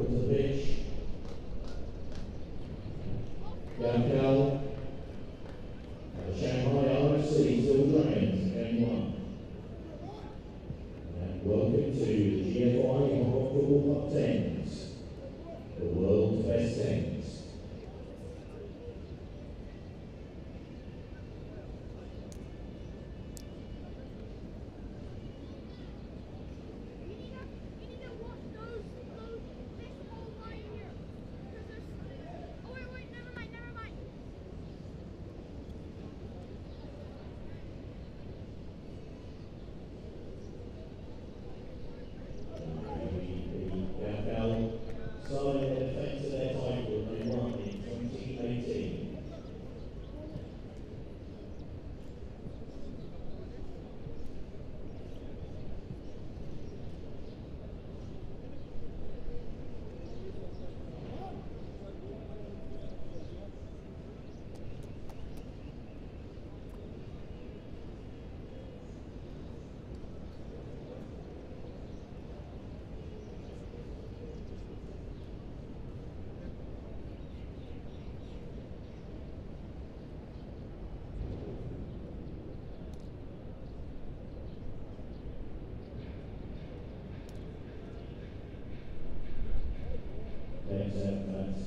welcome to the pitch. Gavekal, Shanghai HKFC still Dragons, game 1. And welcome to the GFI Hong Kong Football Club 10s, the world's best 10s. Starting their defence of their title they won in 2018. Thanks.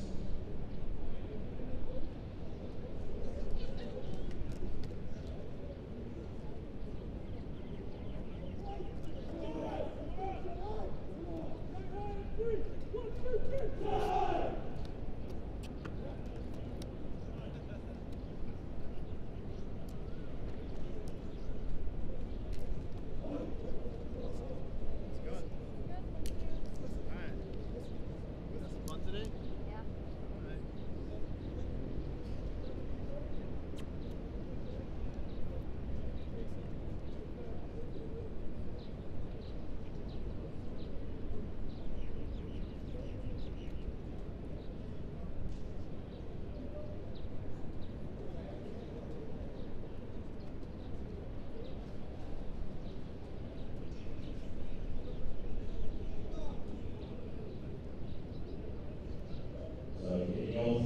So kicking off,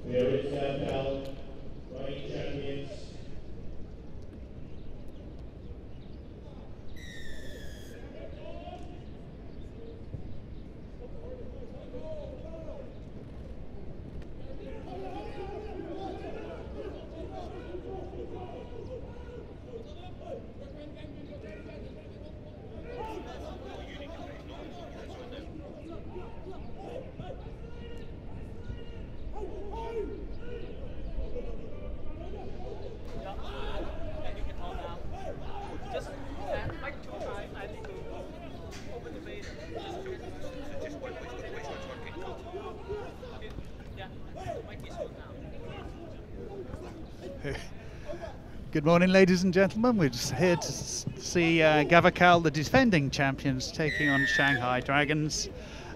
here is Gavekal, reigning champions. Good morning, ladies and gentlemen. We're just here to see Gavekal, the defending champions, taking on Shanghai Dragons.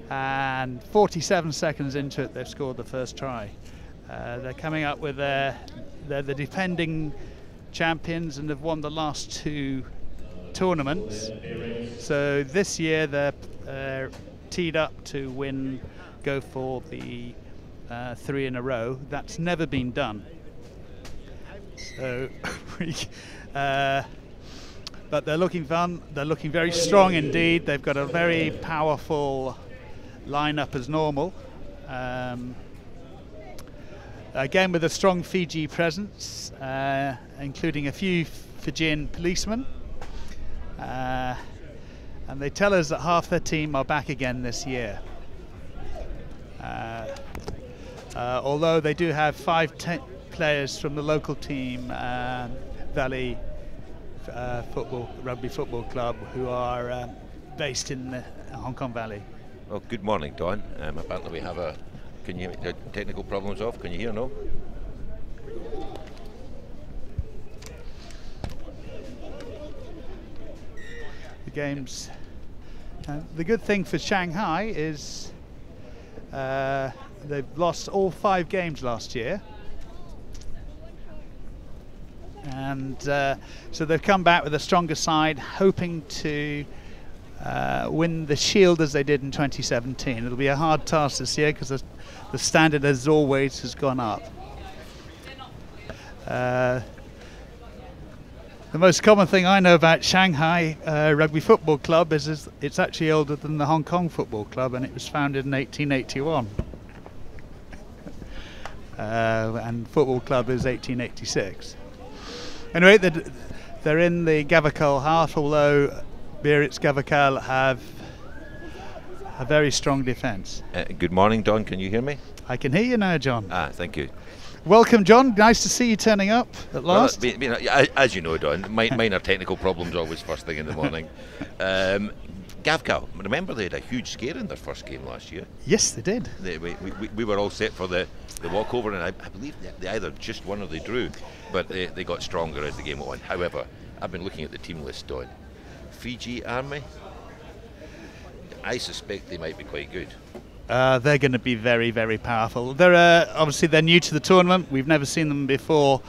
And 47 seconds into it, they've scored the first try. They're coming up with they're the defending champions and have won the last 2 tournaments. So this year they're teed up to go for the 3 in a row. That's never been done. So, but they're looking fun. They're looking very strong indeed. They've got a very powerful lineup as normal. Again, with a strong Fiji presence, including a few Fijian policemen. And they tell us that half their team are back again this year. Although they do have 5 players from the local team, Valley Rugby Football Club, who are based in the Hong Kong Valley. Well, good morning, Don. Apparently we have technical problems off. Can you hear? No? The games. The good thing for Shanghai is they've lost all 5 games last year. And so they've come back with a stronger side, hoping to win the Shield as they did in 2017. It'll be a hard task this year because the standard, as always, has gone up. The most common thing I know about Shanghai Rugby Football Club is it's actually older than the Hong Kong Football Club, and it was founded in 1881. And Football Club is 1886. Anyway, they're in the Gavekal half, although Biarritz Gavekal have a very strong defence. Good morning, Don. Can you hear me? I can hear you now, John. Thank you. Welcome, John. Nice to see you turning up at last. Well, as you know, Don, minor technical problems always first thing in the morning. Gavekal, remember they had a huge scare in their first game last year? Yes, they did. We were all set for the walkover, and I believe they either just won or they drew, but they got stronger as the game went on. However, I've been looking at the team list, Don. Fiji Army, I suspect they might be quite good. They're going to be very, very powerful. They're obviously they're new to the tournament. We've never seen them before,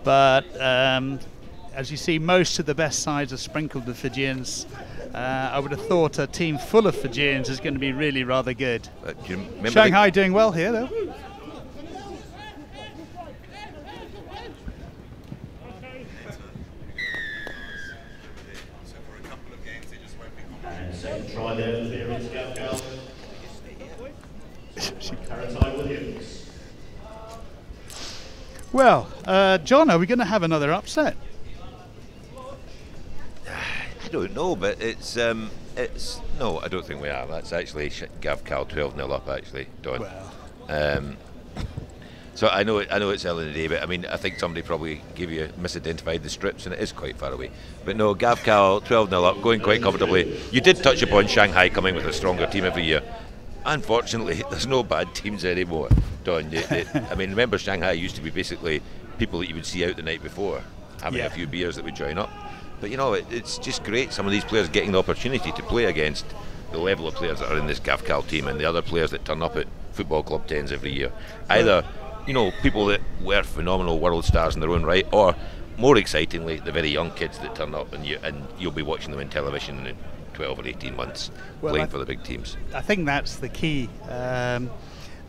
but as you see, most of the best sides are sprinkled with Fijians. I would have thought a team full of Fijians is going to be really rather good. Do you remember Shanghai doing well here, though. And second try there for Biarritz Gavekal. Williams. Well, John, are we going to have another upset? I don't know, but it's no, I don't think we are. That's actually Gavekal 12-0 up, actually, Don. Well. So I know it's early in the day, but I mean, I think somebody probably misidentified the strips, and it is quite far away. But no, Gavekal 12-0 up, going quite comfortably. You did touch upon Shanghai coming with a stronger team every year. Unfortunately, there's no bad teams anymore, Don. I mean, remember Shanghai used to be basically people that you would see out the night before, having a few beers that would join up. But you know, it's just great, some of these players getting the opportunity to play against the level of players that are in this Gavekal team and the other players that turn up at Football Club 10s every year. Either, you know, people that were phenomenal world stars in their own right, or more excitingly, the very young kids that turn up and you'll be watching them on television in 12 or 18 months playing for the big teams. I think that's the key.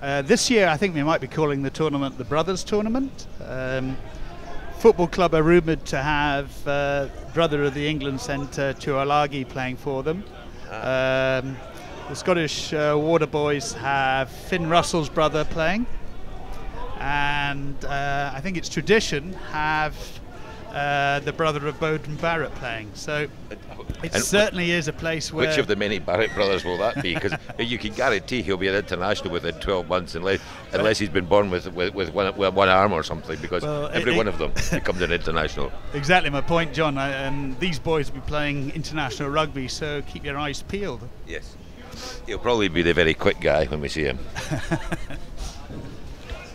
This year I think we might be calling the tournament the Brothers Tournament. Football Club are rumoured to have brother of the England centre Tuolagi playing for them. The Scottish Water Boys have Finn Russell's brother playing, and I think it's tradition have the brother of Bowden Barrett playing. So it certainly is a place where... Which of the many Barrett brothers will that be? Because you can guarantee he'll be an international within 12 months unless he's been born with one arm or something, because every one of them becomes an international. Exactly my point, John. And these boys will be playing international rugby, so keep your eyes peeled. Yes. He'll probably be the very quick guy when we see him.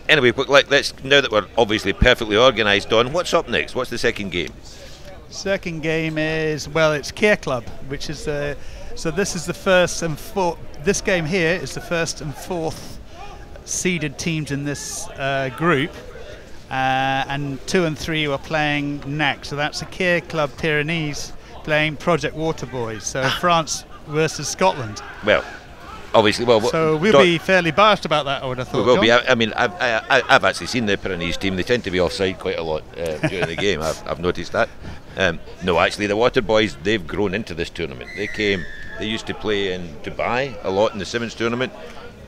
Anyway, let's, now that we're obviously perfectly organised, Don, what's up next? What's the second game? Second game is, well, it's Care Club, which is so this is the first and fourth. This game here is the first and fourth seeded teams in this group, and 2 and 3 are playing next. So that's the Care Club Pyrenees playing Project Water Boys. So France versus Scotland. Well, obviously, so we'll be fairly biased about that, I would have thought. We will be. I mean, I've actually seen the Pyrenees team. They tend to be offside quite a lot during the game. I've noticed that. No, actually, the Water Boys, they've grown into this tournament. They used to play in Dubai a lot in the Simmons tournament.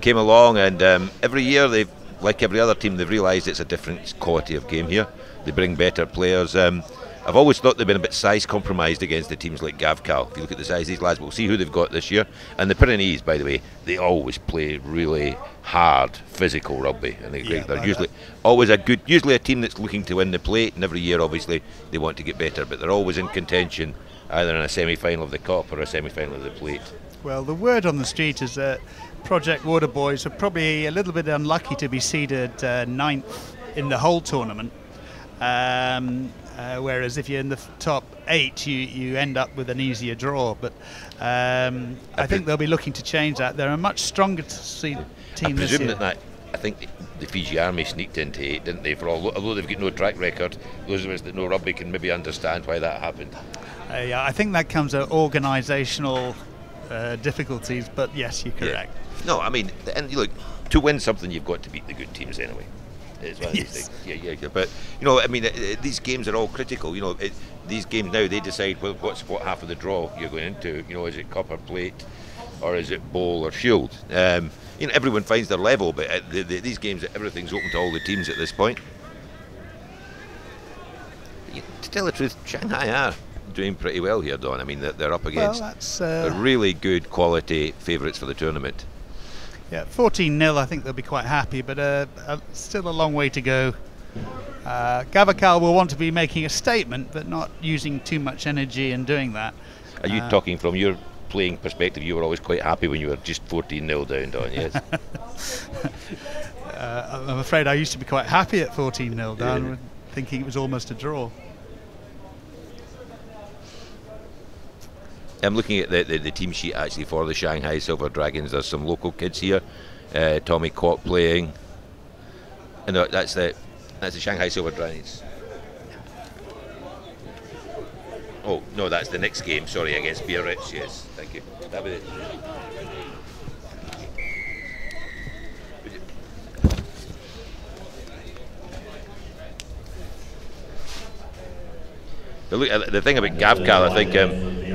Came along, and every year they've, like every other team, they've realised it's a different quality of game here. They bring better players. I've always thought they've been a bit size compromised against the teams like Gavekal. If you look at the size of these lads, we'll see who they've got this year. And the Pyrenees, by the way, they always play really hard, physical rugby, and they're usually always usually a team that's looking to win the plate. And every year, obviously, they want to get better, but they're always in contention, either in a semi-final of the Cup or a semi-final of the plate. Well, the word on the street is that Project Water Boys are probably a little bit unlucky to be seeded 9th in the whole tournament. Whereas if you're in the top 8, you end up with an easier draw. But I think they'll be looking to change that. They're a much stronger team this year. I think the Fiji Army sneaked into 8, didn't they? Although they've got no track record, those of us that know rugby can maybe understand why that happened. I think that comes an organisational difficulties, but yes, you're correct. Yeah. No, I mean, and look, to win something, you've got to beat the good teams anyway. It's one of these things. Yeah. But I mean, these games are all critical. These games now, they decide what half of the draw you're going into. Is it cup or plate, or is it bowl or shield? Everyone finds their level, but these games, everything's open to all the teams at this point. To tell the truth, Shanghai are doing pretty well here, Don. I mean, they're up against really good quality favourites for the tournament. Yeah, 14-0, I think they'll be quite happy, but still a long way to go. Gavekal will want to be making a statement, but not using too much energy in doing that. Are you talking from your playing perspective? You were always quite happy when you were just 14-0 down, Don, yes? I'm afraid I used to be quite happy at 14-0 down, thinking it was almost a draw. I'm looking at the team sheet actually for the Shanghai Silver Dragons. There's some local kids here. Tommy Kwok playing. And that's the Shanghai Silver Dragons. Oh no, that's the next game. Sorry, against Biarritz. Yes, thank you. That was it. The thing about Gavekal, I think,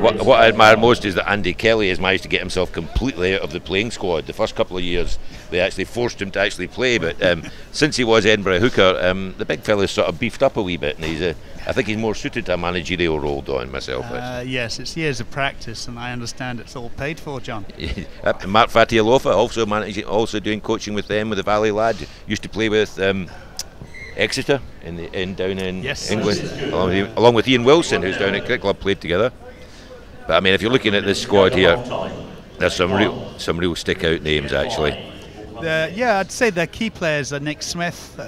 what I admire most is that Andy Kelly has managed to get himself completely out of the playing squad. The first couple of years, they actually forced him to actually play, but since he was Edinburgh hooker, the big fella's sort of beefed up a wee bit, and I think he's more suited to a managerial role, Don, myself. Yes, it's years of practice, and I understand it's all paid for, John. Mark Fatialofa also doing coaching with them, with the Valley lad. Used to play with Exeter down in England, along with Ian Wilson, who's down at Cricket Club, played together. But I mean, if you're looking at this squad here, there's some real stick-out names actually. I'd say their key players are Nick Smith,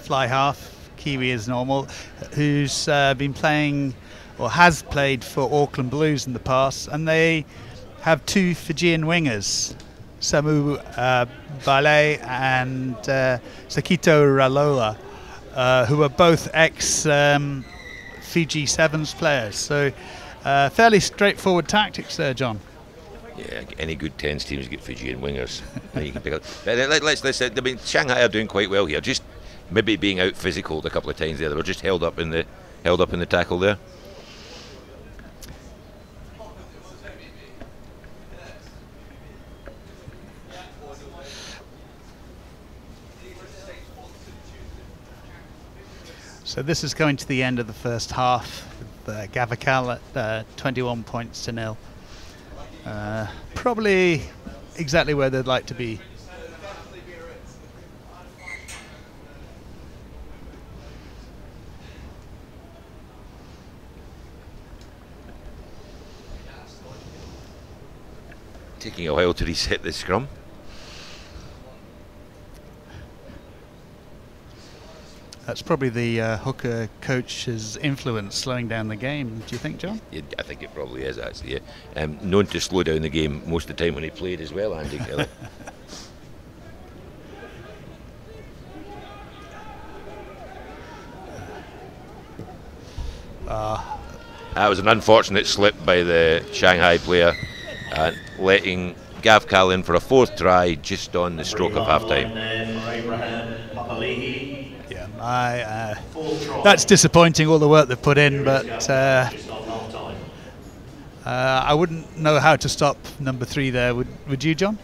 fly half, Kiwi as normal, who's been playing or has played for Auckland Blues in the past, and they have two Fijian wingers, Samu Bale and Sakito Ralola, who are both ex-Fiji Sevens players. So fairly straightforward tactics there, John. Yeah, any good 10s teams get Fijian wingers. You can pick up. Let's I mean, Shanghai are doing quite well here. Just maybe being out physical a couple of times there. They were just held up in the tackle there. So this is going to the end of the first half, with Gavekal at 21 points to 0. Probably exactly where they'd like to be. Taking a while to reset the scrum. That's probably the hooker coach's influence slowing down the game, do you think, John? Yeah, I think it probably is, actually. Yeah. Known to slow down the game most of the time when he played as well, Andy Kelly. That was an unfortunate slip by the Shanghai player, letting Gavekal in for a fourth try just on the stroke of half-time. That's disappointing, all the work they've put in, but I wouldn't know how to stop number 3 there. Would you, John?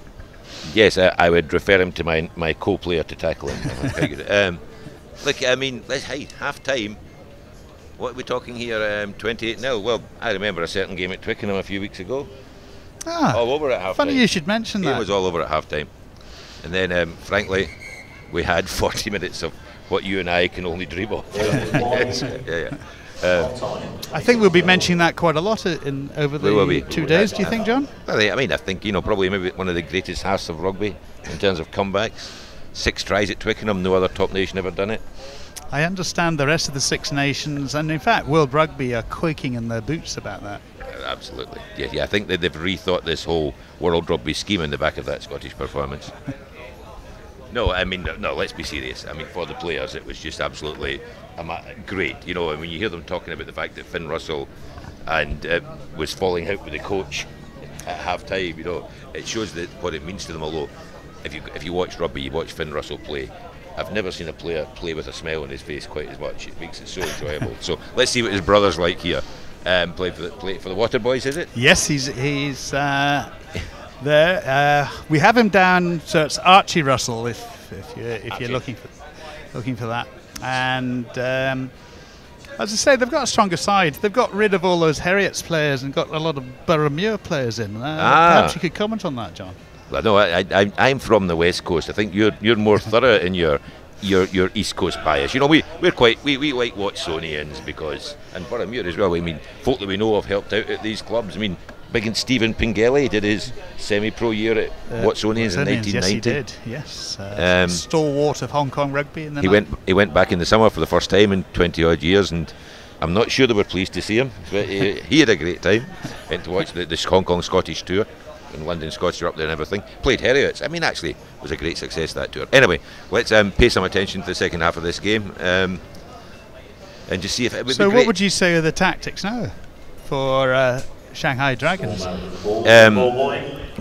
Yes, I would refer him to my co-player to tackle him. Look, I mean, half-time. What are we talking here? 28-0. Well, I remember a certain game at Twickenham a few weeks ago. All over at half-time. Funny you should mention that. It was all over at half-time. And then, frankly, we had 40 minutes of what you and I can only dream of. I think we'll be mentioning that quite a lot over the 2 days. Do you think, John? Well, I mean, I think probably maybe one of the greatest halves of rugby in terms of comebacks. 6 tries at Twickenham. No other top nation ever done it. I understand the rest of the 6 nations, and in fact, World Rugby are quaking in their boots about that. Absolutely. Yeah. I think that they've rethought this whole World Rugby scheme in the back of that Scottish performance. No, I mean, no, let's be serious. I mean, for the players, it was just absolutely great. When you hear them talking about the fact that Finn Russell was falling out with the coach at half time. You know, it shows that what it means to them. Although, if you watch rugby, you watch Finn Russell play. I've never seen a player play with a smile on his face quite as much. It makes it so enjoyable. So let's see what his brother's like here. Play for the Water Boys, is it? Yes, he's there. We have him down, so it's Archie Russell. If you're looking for that. And as I say, they've got a stronger side. They've got rid of all those Heriots players and got a lot of Boroughmuir players in. Perhaps you could comment on that, John. Well, no, I'm from the West Coast. I think you're more thorough in your East Coast bias. You know, we like Watsonians because, and Boroughmuir as well. I mean, folk that we know have helped out at these clubs. I mean, big and Stephen Pingelly did his semi-pro year at Watsonians in 1990. Yes, he did. Yes, stalwart of Hong Kong rugby. In the he went back in the summer for the first time in 20 odd years, and I'm not sure they were pleased to see him. But he had a great time. Went to watch the Hong Kong Scottish tour. And London Scots are up there and everything. Played Heriots. I mean, actually, it was a great success, that tour. Anyway, let's pay some attention to the second half of this game and just see if it would be great. So what would you say are the tactics now for Shanghai Dragons?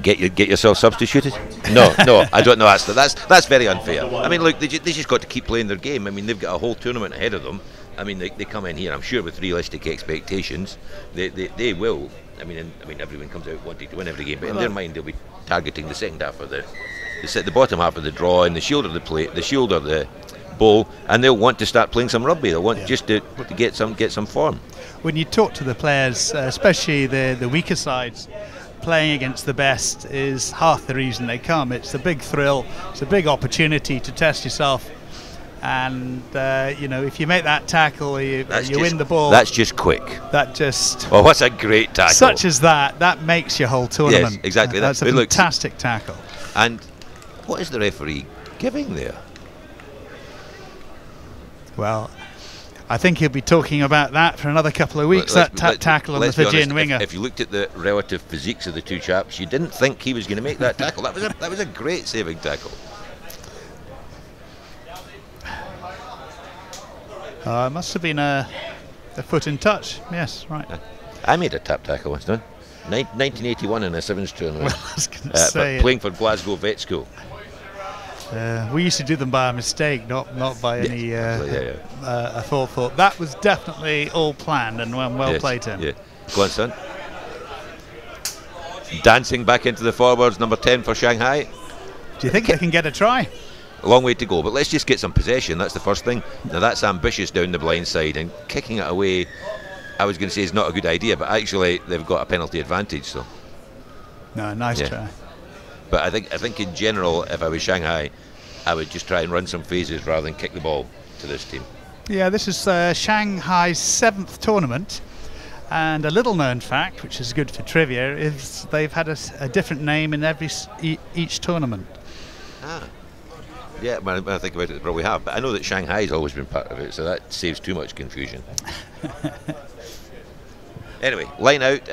Get yourself substituted? No, I don't know. That's very unfair. I mean, look, they just got to keep playing their game. I mean, they've got a whole tournament ahead of them. I mean, they come in here, I'm sure, with realistic expectations. They will. I mean, everyone comes out wanting to win every game, but in their mind, they'll be targeting the second half of the bottom half of the draw and the shield of the plate, the shield of the bowl, and they'll want to start playing some rugby. They'll want just to get some form. When you talk to the players, especially the weaker sides, playing against the best is half the reason they come. It's a big thrill. It's a big opportunity to test yourself. And if you make that tackle, you win the ball. That's just quick. Oh, what's a great tackle! Such as that makes your whole tournament. Yes, exactly. That's a fantastic tackle. And what is the referee giving there? Well, I think he'll be talking about that for another couple of weeks. Tackle on the Fijian winger. If you looked at the relative physiques of the two chaps, you didn't think he was going to make that tackle. That was a great saving tackle. It must have been a foot in touch. Yes, right. I made a tap tackle once, done. 1981 in a sevens tournament. Well, I was going to say, playing for Glasgow Vet School. We used to do them by a mistake, not by any a thought. That was definitely all planned and well played, Tim. Yeah. Go on, son. Dancing back into the forwards, number 10 for Shanghai. Do you think they can get a try? A long way to go, but let's just get some possession. That's the first thing. Now that's ambitious down the blind side, and kicking it away, I was going to say, is not a good idea, but actually they've got a penalty advantage. So no, nice try. But I think in general, if I was Shanghai, I would just try and run some phases rather than kick the ball to this team. Yeah, this is Shanghai's 7th tournament, and a little known fact, which is good for trivia, is they've had a different name in each tournament. Yeah, when I think about it, they probably have. But I know that Shanghai's always been part of it, so that saves too much confusion. Anyway, line out,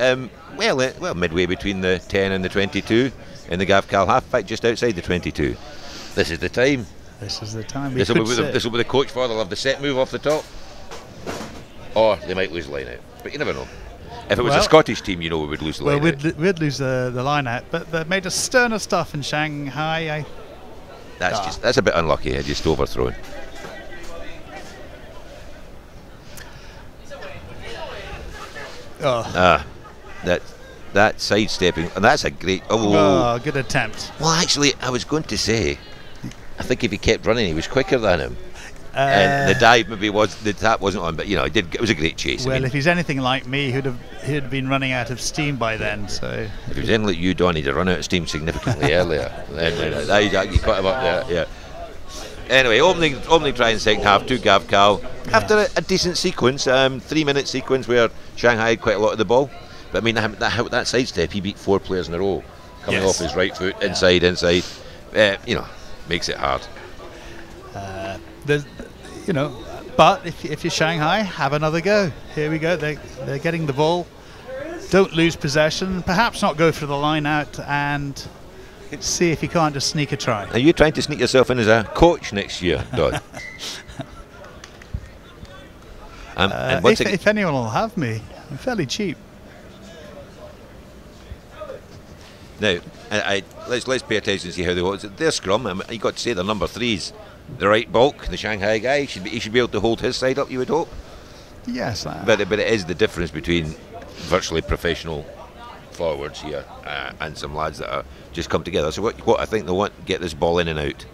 well, midway between the 10 and the 22 in the Gavekal half, in fact, just outside the 22. This is the time. This is the time. This will be the coach for. They'll have the set move off the top, or they might lose line out. But you never know. If it was a Scottish team, we would lose the line out. We'd lose the line out, but they made a sterner stuff in Shanghai. That's a bit unlucky. Just overthrown. That sidestepping, and that's a great. Oh, good attempt. Well, actually, I was going to say, I think if he kept running, he was quicker than him. And the dive the tap wasn't on, but it was a great chase. Well, if he's anything like me, he'd have been running out of steam by then. So if he was anything like you, Don, he'd have run out of steam significantly earlier. Then you caught him up there. Yeah. Anyway, opening try in second half to Gavekal after a decent sequence, 3-minute sequence where Shanghai had quite a lot of the ball. But I mean, that sidestep, he beat 4 players in a row, coming off his right foot, inside. Makes it hard. But if you're Shanghai, have another go. Here we go. They're getting the ball. Don't lose possession. Perhaps not go for the line out and see if you can't just sneak a try. Are you trying to sneak yourself in as a coach next year, Don? If anyone will have me, I'm fairly cheap. Now, let's pay attention and see how they watch it. Their scrum, I mean, you got to say their number 3's the right bulk, the Shanghai guy. He should be able to hold his side up, you would hope. Yes. But it is the difference between virtually professional forwards here and some lads that are just come together. So what I think they want, get this ball in and out.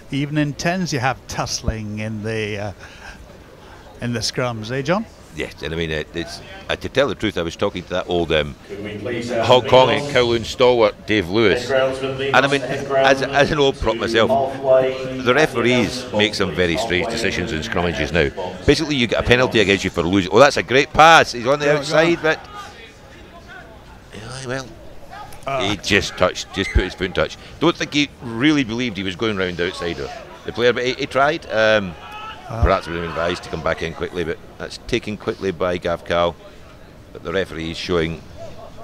Even in 10s you have tussling in the scrums, eh, John? Yes, and I mean, to tell the truth, I was talking to that old Hong Kong and Kowloon stalwart Dave Lewis, and I mean, as an old prop myself, the referees make some very strange decisions in scrummages now. Basically, you get a penalty against you for losing. Oh, that's a great pass. He's on the outside, but well, he just put his foot in touch. Don't think he really believed he was going round the outsider, the player, but he tried. Perhaps would have been advised to come back in quickly, but that's taken quickly by Gavekal. But the referee is showing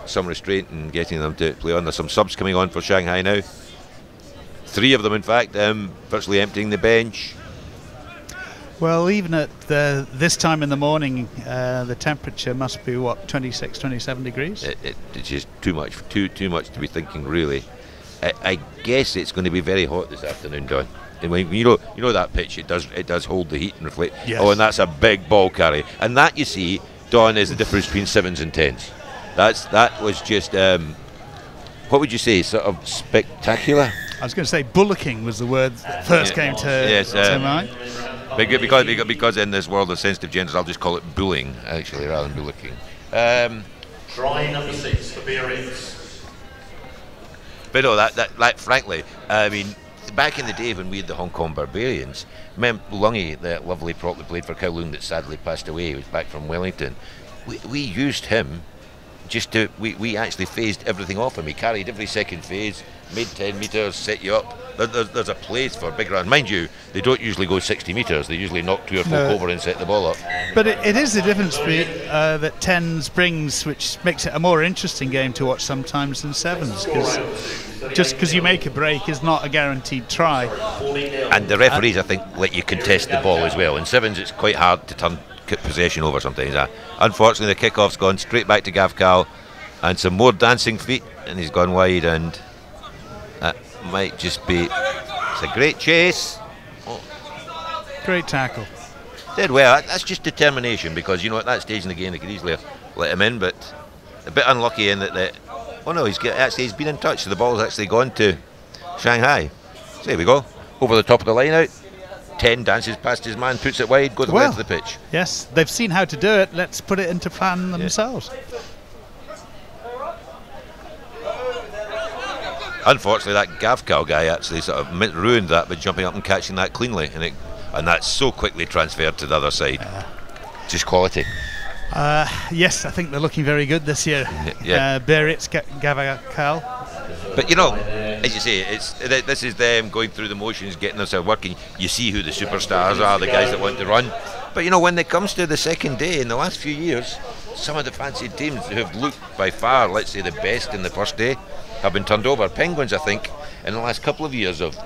some restraint and getting them to play on. There's some subs coming on for Shanghai now. 3 of them, in fact, virtually emptying the bench. Well, even at this time in the morning, the temperature must be, what, 26, 27 degrees? It's just too much to be thinking, really. I guess it's going to be very hot this afternoon, Don. And when you know that pitch, it does hold the heat and reflect. Yes. Oh, and that's a big ball carry, and that, you see, Don, is the difference between 7s and 10s. That was just what would you say, sort of spectacular? I was going to say bullocking was the word that first came to mind. Because in this world of sensitive genders, I'll just call it bullying, actually, rather than bullocking. Try number 6 for Biarritz. But no, that frankly, I mean, back in the day when we had the Hong Kong Barbarians, remember Lungy, that lovely prop that played for Kowloon that sadly passed away, he was back from Wellington. We used him just to, we actually phased everything off him. He carried every second phase, made 10 metres, set you up. There's a place for big runs. Mind you, they don't usually go 60 metres, they usually knock 2 or 4 over and set the ball up. But it is the difference that 10s brings, which makes it a more interesting game to watch sometimes than 7s. Just because you make a break is not a guaranteed try. And the referees, I think, let you contest the ball as well. In 7s, it's quite hard to turn possession over sometimes. Unfortunately, the kick-off's gone straight back to Gavekal, and some more dancing feet, and he's gone wide, and that might just be... It's a great chase. Oh. Great tackle. Did well. That's just determination, because, you know, at that stage in the game, they could easily let him in, but a bit unlucky in that... Oh no, he's been in touch, so the ball's actually gone to Shanghai. So there we go, over the top of the line out. 10 dances past his man, puts it wide, goes away to the pitch. Yes, they've seen how to do it. Let's put it into plan themselves. Unfortunately, that Gavekal guy actually sort of ruined that by jumping up and catching that cleanly, and that's so quickly transferred to the other side. Just quality. Yes, I think they're looking very good this year. Biarritz, Gavekal. But you know, as you say, this is them going through the motions, getting themselves working. You see who the superstars are, the guys that want to run. But you know, when it comes to the second day, in the last few years, some of the fancied teams who have looked by far, let's say, the best in the first day, have been turned over. Penguins, I think, in the last couple of years have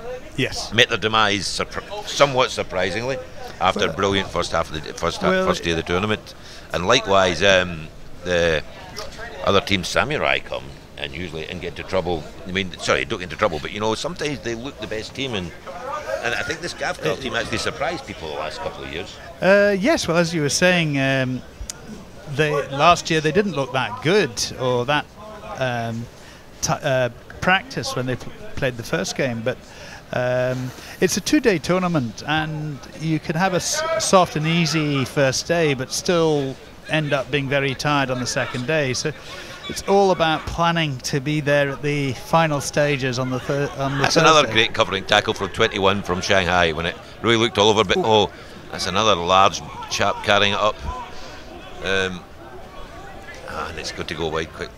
met their demise somewhat surprisingly after a brilliant first half of the first day of the tournament. And likewise, the other team, Samurai, come and usually get into trouble. I mean, sorry, don't get into trouble, but you know, sometimes they look the best team, and I think this Gavekal team actually surprised people the last couple of years. Yes, well, as you were saying, last year they didn't look that good, or that practice when they played the first game, but it's a 2-day tournament, and you can have a soft and easy first day but still end up being very tired on the second day. So it's all about planning to be there at the final stages on the That's another great covering tackle from 21 from Shanghai, when it really looked all over, but that's another large chap carrying it up, and it's going to go wide quick.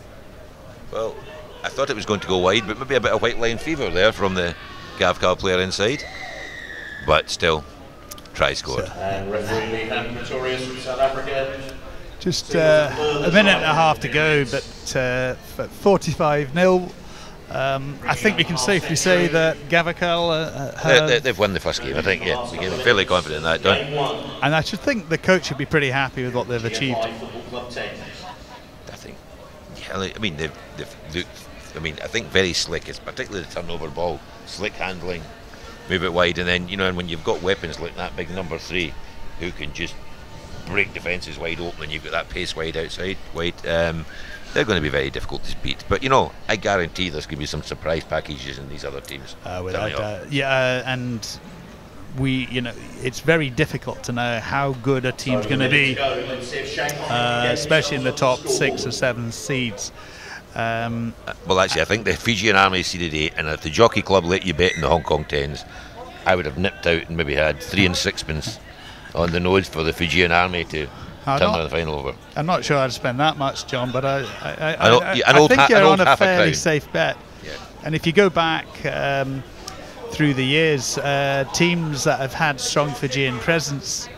Well, I thought it was going to go wide, but maybe a bit of white line fever there from the Gavekal player inside, but still, try scored. And referee Lee Ham Pretorius from South Africa. Just a minute and a half to go, but 45-0. I think we can safely say that Gavekal they've won the first game. I think, yeah, we're fairly confident in that, Don. And I should think the coach should be pretty happy with what they've achieved. I think, yeah, I mean, they've I think very slick. It's particularly the turnover ball, slick handling, move it wide, and then and when you've got weapons like that big number 3, who can just break defences wide open, and you've got that pace wide outside, they're going to be very difficult to beat. But I guarantee there's going to be some surprise packages in these other teams. Without doubt, and it's very difficult to know how good a team's going to be, especially in the top 6 or 7 seeds. Well, actually, I think the Fijian Army seeded 8, and if the Jockey Club let you bet in the Hong Kong 10s, I would have nipped out and maybe had 3 and 6pence on the nose for the Fijian Army to turn the final over. I'm not sure I'd spend that much, John, but I think you're on a fairly safe bet. Yeah. And if you go back through the years, teams that have had strong Fijian presence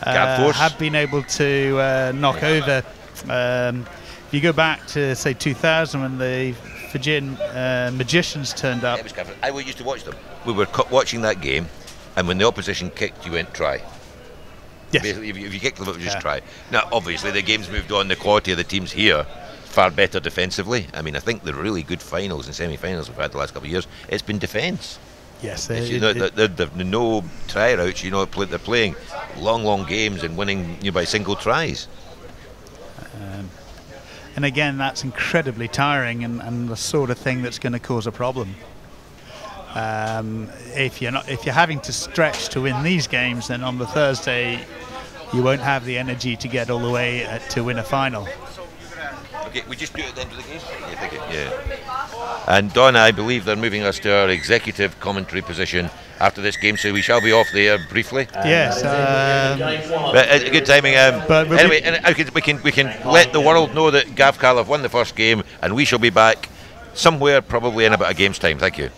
have been able to knock over. If you go back to, say, 2000, when the Fijian Magicians turned up. I used to watch them. We were watching that game, and when the opposition kicked, you went try. Yes. Basically, if you kicked them, it was just try. Now, obviously, the game's moved on. The quality of the teams here far better defensively. I mean, I think the really good finals and semi-finals we've had the last couple of years, it's been defence. Yes, they've no try routes. They're playing long games and winning by single tries. And again, that's incredibly tiring and the sort of thing that's going to cause a problem. If you're having to stretch to win these games, then on the Thursday you won't have the energy to get all the way to win a final. Okay, we just do it at the end of the game. Yeah. And Don, I believe they're moving us to our executive commentary position after this game, so we shall be off the air briefly. Yes. But good timing. But anyway, we can let the world know that Gavekal have won the first game, and we shall be back somewhere probably in about a game's time. Thank you.